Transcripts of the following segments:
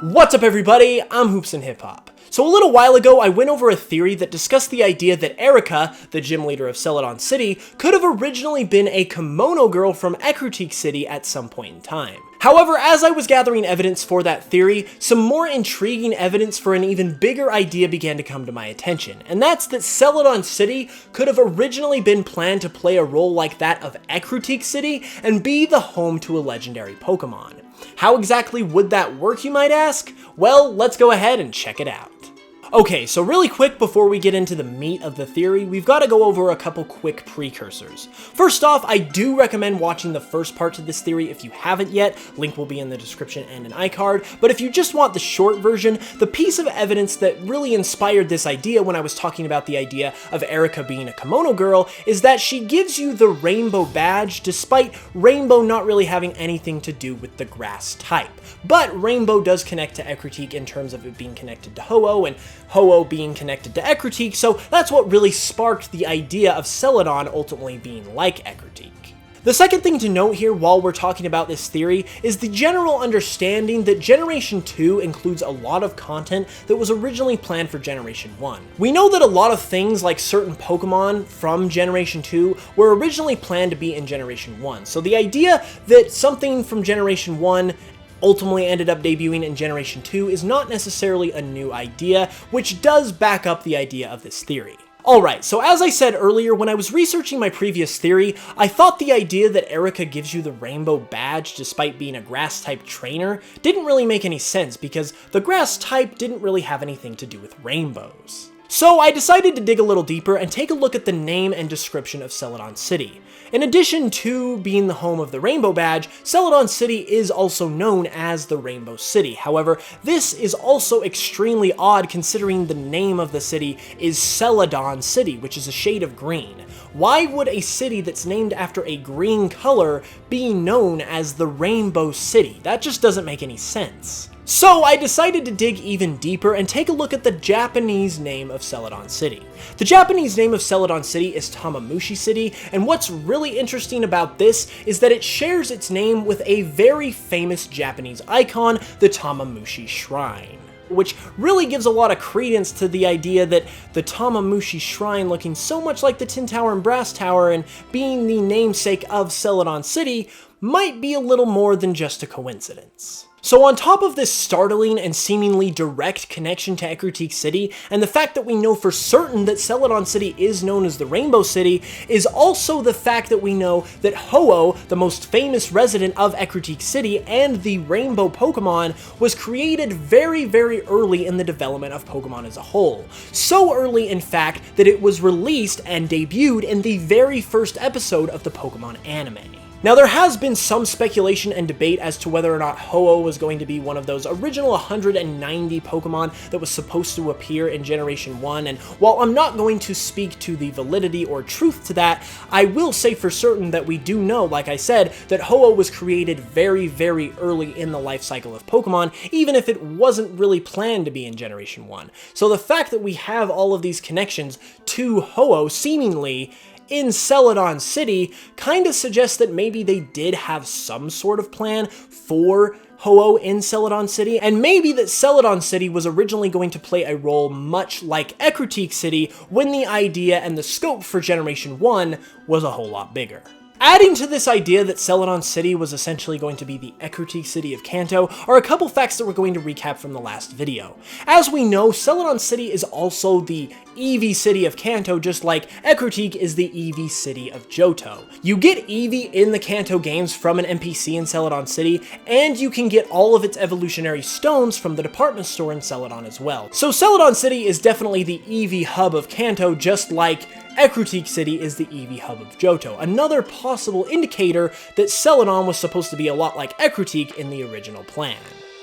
What's up everybody, I'm HoopsandHipHop. So a little while ago, I went over a theory that discussed the idea that Erica, the gym leader of Celadon City, could have originally been a kimono girl from Ecruteak City at some point in time. However, as I was gathering evidence for that theory, some more intriguing evidence for an even bigger idea began to come to my attention, and that's that Celadon City could have originally been planned to play a role like that of Ecruteak City and be the home to a legendary Pokémon. How exactly would that work, you might ask? Well, let's go ahead and check it out. Okay, so really quick before we get into the meat of the theory, we've got to go over a couple quick precursors. First off, I do recommend watching the first part to this theory if you haven't yet. Link will be in the description and an iCard. But if you just want the short version, the piece of evidence that really inspired this idea when I was talking about the idea of Erica being a kimono girl is that she gives you the rainbow badge despite rainbow not really having anything to do with the grass type. But rainbow does connect to Ecruteak in terms of it being connected to Ho-Oh and Ho-Oh being connected to Ecruteak, so that's what really sparked the idea of Celadon ultimately being like Ecruteak. The second thing to note here while we're talking about this theory is the general understanding that Generation 2 includes a lot of content that was originally planned for Generation 1. We know that a lot of things like certain Pokemon from Generation 2 were originally planned to be in Generation 1, so the idea that something from Generation 1 ultimately ended up debuting in Generation 2 is not necessarily a new idea, which does back up the idea of this theory. Alright, so as I said earlier, when I was researching my previous theory, I thought the idea that Erica gives you the rainbow badge despite being a grass-type trainer didn't really make any sense because the grass type didn't really have anything to do with rainbows. So I decided to dig a little deeper and take a look at the name and description of Celadon City. In addition to being the home of the Rainbow Badge, Celadon City is also known as the Rainbow City. However, this is also extremely odd considering the name of the city is Celadon City, which is a shade of green. Why would a city that's named after a green color be known as the Rainbow City? That just doesn't make any sense. So I decided to dig even deeper and take a look at the Japanese name of Celadon City. The Japanese name of Celadon City is Tamamushi City, and what's really interesting about this is that it shares its name with a very famous Japanese icon, the Tamamushi Shrine, which really gives a lot of credence to the idea that the Tamamushi Shrine looking so much like the Tin Tower and Brass Tower and being the namesake of Celadon City might be a little more than just a coincidence. So on top of this startling and seemingly direct connection to Ecruteak City, and the fact that we know for certain that Celadon City is known as the Rainbow City, is also the fact that we know that Ho-Oh, the most famous resident of Ecruteak City and the Rainbow Pokémon, was created very, very early in the development of Pokémon as a whole. So early, in fact, that it was released and debuted in the very first episode of the Pokémon anime. Now, there has been some speculation and debate as to whether or not Ho-Oh was going to be one of those original 190 Pokemon that was supposed to appear in Generation 1, and while I'm not going to speak to the validity or truth to that, I will say for certain that we do know, like I said, that Ho-Oh was created very, very early in the life cycle of Pokemon, even if it wasn't really planned to be in Generation 1. So the fact that we have all of these connections to Ho-Oh, seemingly, in Celadon City kind of suggests that maybe they did have some sort of plan for Ho-Oh in Celadon City, and maybe that Celadon City was originally going to play a role much like Ecruteak City when the idea and the scope for Generation 1 was a whole lot bigger. Adding to this idea that Celadon City was essentially going to be the Ecruteak City of Kanto are a couple facts that we're going to recap from the last video. As we know, Celadon City is also the Eevee City of Kanto, just like Ecruteak is the Eevee City of Johto. You get Eevee in the Kanto games from an NPC in Celadon City, and you can get all of its evolutionary stones from the department store in Celadon as well. So Celadon City is definitely the Eevee hub of Kanto, just like Ecruteak City is the Eevee hub of Johto, another possible indicator that Celadon was supposed to be a lot like Ecruteak in the original plan.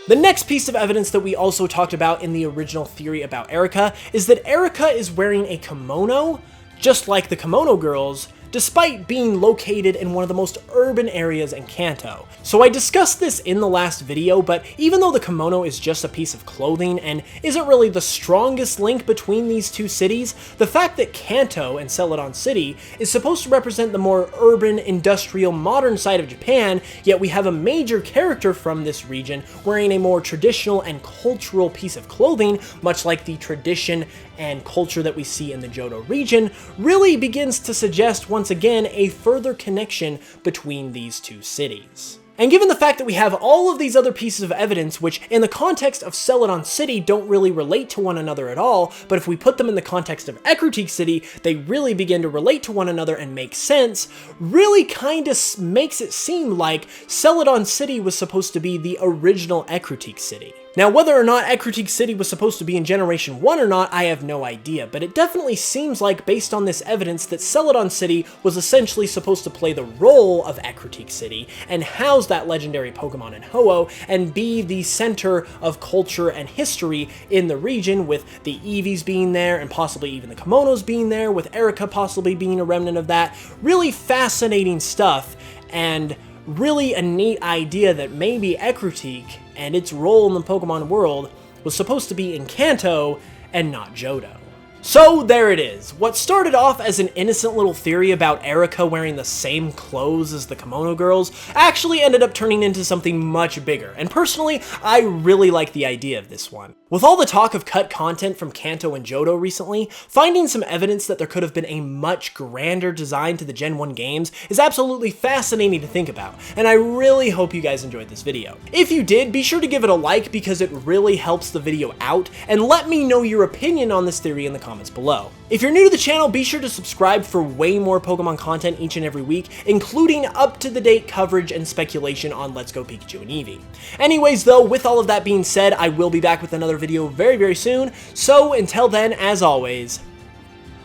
The next piece of evidence that we also talked about in the original theory about Erica is that Erica is wearing a kimono, just like the kimono girls, despite being located in one of the most urban areas in Kanto. So I discussed this in the last video, but even though the kimono is just a piece of clothing and isn't really the strongest link between these two cities, the fact that Kanto and Celadon City is supposed to represent the more urban, industrial, modern side of Japan, yet we have a major character from this region wearing a more traditional and cultural piece of clothing, much like the tradition and culture that we see in the Johto region, really begins to suggest once again a further connection between these two cities. And given the fact that we have all of these other pieces of evidence, which in the context of Celadon City don't really relate to one another at all, but if we put them in the context of Ecruteak City, they really begin to relate to one another and make sense, really kinda makes it seem like Celadon City was supposed to be the original Ecruteak City. Now, whether or not Ecruteak City was supposed to be in Generation 1 or not, I have no idea, but it definitely seems like, based on this evidence, that Celadon City was essentially supposed to play the role of Ecruteak City and house that legendary Pokemon in Ho-Oh and be the center of culture and history in the region, with the Eevees being there and possibly even the Kimonos being there, with Erica possibly being a remnant of that. Really fascinating stuff, and really a neat idea that maybe Ecruteak and its role in the Pokemon world was supposed to be in Kanto and not Johto. So there it is. What started off as an innocent little theory about Erica wearing the same clothes as the Kimono girls actually ended up turning into something much bigger, and personally, I really like the idea of this one. With all the talk of cut content from Kanto and Johto recently, finding some evidence that there could have been a much grander design to the Gen 1 games is absolutely fascinating to think about, and I really hope you guys enjoyed this video. If you did, be sure to give it a like because it really helps the video out, and let me know your opinion on this theory in the comments below. If you're new to the channel, be sure to subscribe for way more Pokemon content each and every week, including up-to-the-date coverage and speculation on Let's Go Pikachu and Eevee. Anyways though, with all of that being said, I will be back with another video very, very soon, so until then, as always,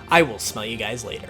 I will smell you guys later.